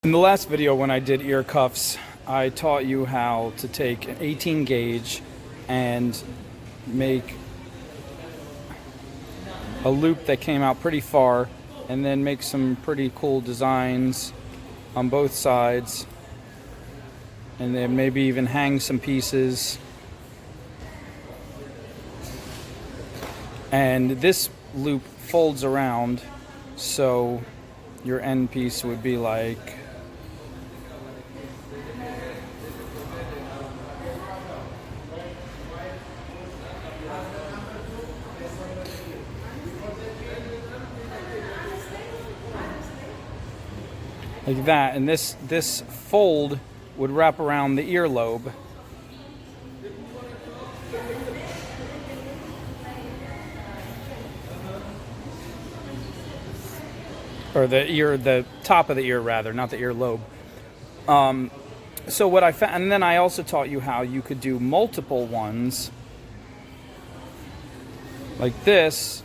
In the last video when I did ear cuffs, I taught you how to take an 18 gauge and make a loop that came out pretty far and then make some pretty cool designs on both sides and then maybe even hang some pieces. And this loop folds around, so your end piece would be like that, and this fold would wrap around the earlobe. Or the top of the ear rather, not the earlobe. So what I found, and then I also taught you how you could do multiple ones like this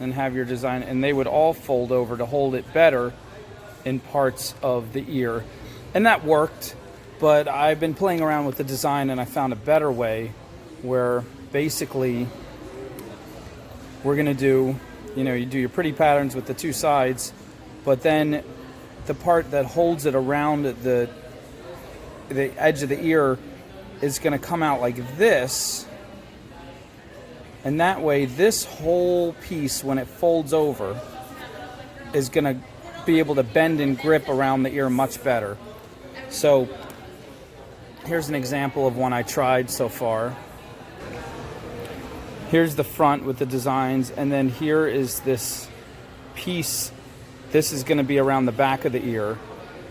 and have your design, and they would all fold over to hold it better in parts of the ear. And that worked, but I've been playing around with the design and I found a better way where basically we're gonna do, you do your pretty patterns with the two sides, but then the part that holds it around the edge of the ear is gonna come out like this. And that way, this whole piece, when it folds over, is gonna be able to bend and grip around the ear much better. So here's an example of one I tried so far. Here's the front with the designs, and then here is this piece. This is going to be around the back of the ear,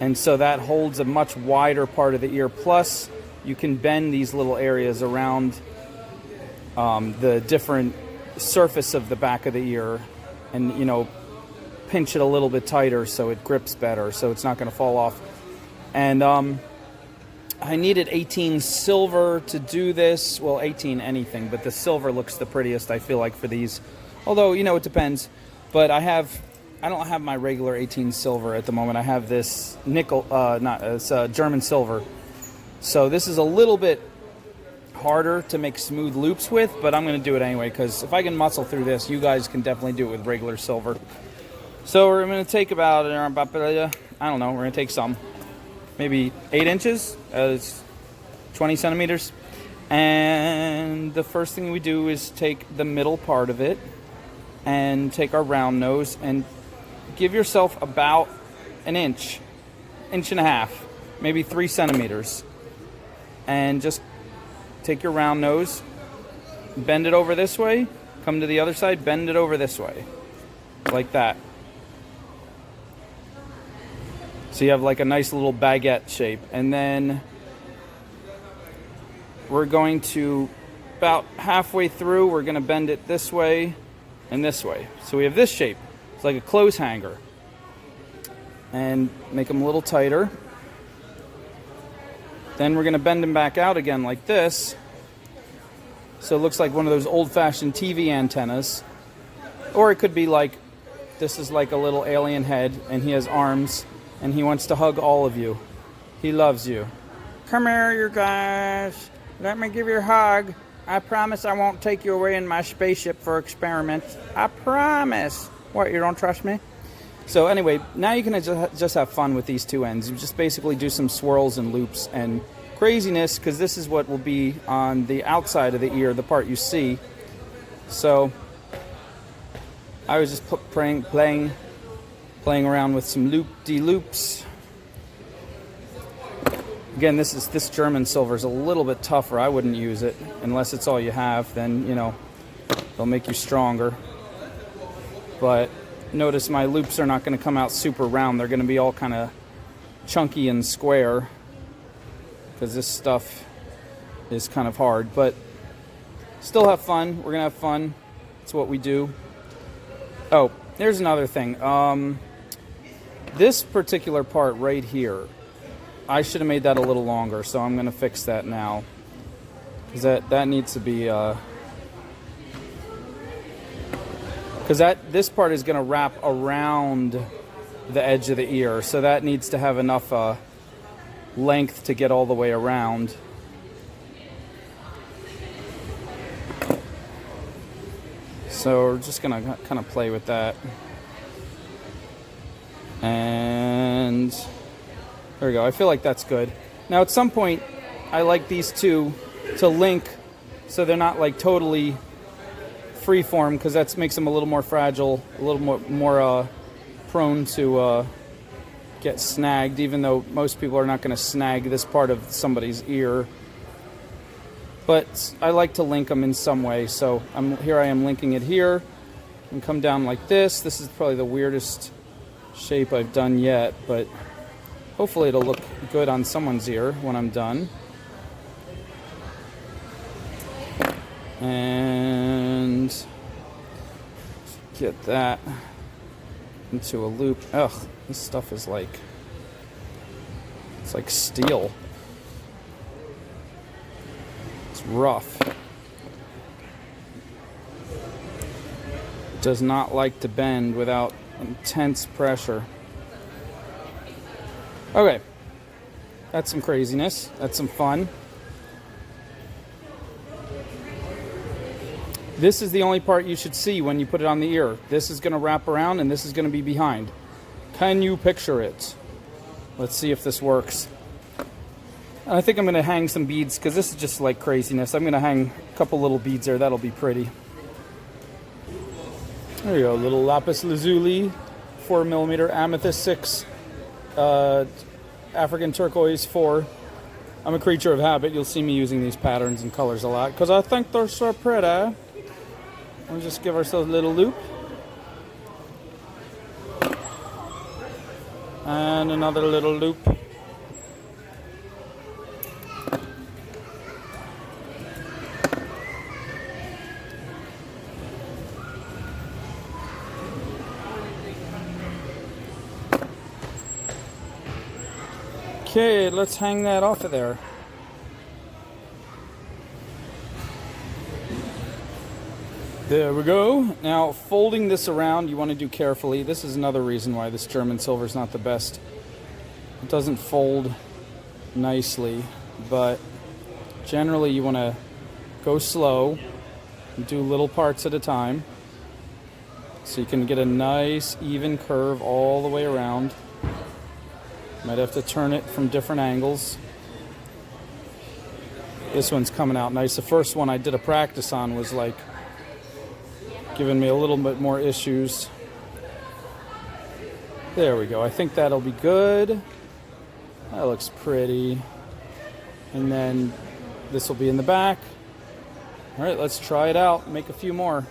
and so that holds a much wider part of the ear. Plus you can bend these little areas around the different surface of the back of the ear and pinch it a little bit tighter so it grips better, so it's not going to fall off. And I needed 18 silver to do this. Well, 18 anything, but the silver looks the prettiest, I feel like, for these. Although, it depends. But I don't have my regular 18 silver at the moment. I have this nickel, it's German silver. So this is a little bit harder to make smooth loops with, but I'm going to do it anyway, because if I can muscle through this, you guys can definitely do it with regular silver. So we're going to take about, I don't know, we're going to take some. Maybe 8 inches, 20 centimeters. And the first thing we do is take the middle part of it and take our round nose and give yourself about an inch and a half, maybe 3 centimeters. And just take your round nose, bend it over this way, come to the other side, bend it over this way, like that. So you have like a nice little baguette shape. And then we're going to, about halfway through, we're going to bend it this way and this way. So we have this shape. It's like a clothes hanger. And make them a little tighter. Then we're going to bend them back out again like this. So it looks like one of those old-fashioned TV antennas. Or it could be like, this is like a little alien head and he has arms. And he wants to hug all of you. He loves you. Come here, you guys. Let me give you a hug. I promise I won't take you away in my spaceship for experiments. I promise. What, you don't trust me? So anyway, now you can just have fun with these two ends. You just basically do some swirls and loops and craziness, because this is what will be on the outside of the ear, the part you see. So I was just playing around with some loop-de-loops. Again, this German silver is a little bit tougher. I wouldn't use it unless it's all you have. Then, they'll make you stronger. But notice my loops are not going to come out super round. They're going to be all kind of chunky and square, because this stuff is kind of hard. But still have fun. We're going to have fun. It's what we do. Oh, here's another thing. This particular part right here, I should have made that a little longer, so I'm going to fix that now. Because that needs to be... Because this part is going to wrap around the edge of the ear. So that needs to have enough length to get all the way around. So we're just gonna kind of play with that. And there we go. I feel like that's good. Now at some point, I like these two to link so they're not like totally freeform, because that makes them a little more fragile, a little more prone to get snagged, even though most people are not going to snag this part of somebody's ear. But I like to link them in some way, so here I am linking it here, and come down like this. This is probably the weirdest shape I've done yet, but hopefully it'll look good on someone's ear when I'm done. And get that into a loop. Ugh, this stuff is like, it's like steel. It's rough. It does not like to bend without intense pressure. Okay, that's some craziness. That's some fun. This is the only part you should see when you put it on the ear. This is going to wrap around and this is going to be behind. Can you picture it? Let's see if this works. I think I'm going to hang some beads because this is just like craziness. I'm going to hang a couple little beads there. That'll be pretty. There you go, little lapis lazuli, 4mm amethyst 6, African turquoise 4. I'm a creature of habit. You'll see me using these patterns and colors a lot because I think they're so pretty. We'll just give ourselves a little loop. And another little loop. Okay, let's hang that off of there. There we go. Now, folding this around, you want to do carefully. This is another reason why this German silver is not the best. It doesn't fold nicely, but generally you want to go slow and do little parts at a time so you can get a nice even curve all the way around. Might have to turn it from different angles. This one's coming out nice. The first one I did a practice on was like giving me a little bit more issues. There we go. I think that'll be good. That looks pretty. And then this will be in the back. All right, let's try it out. Make a few more.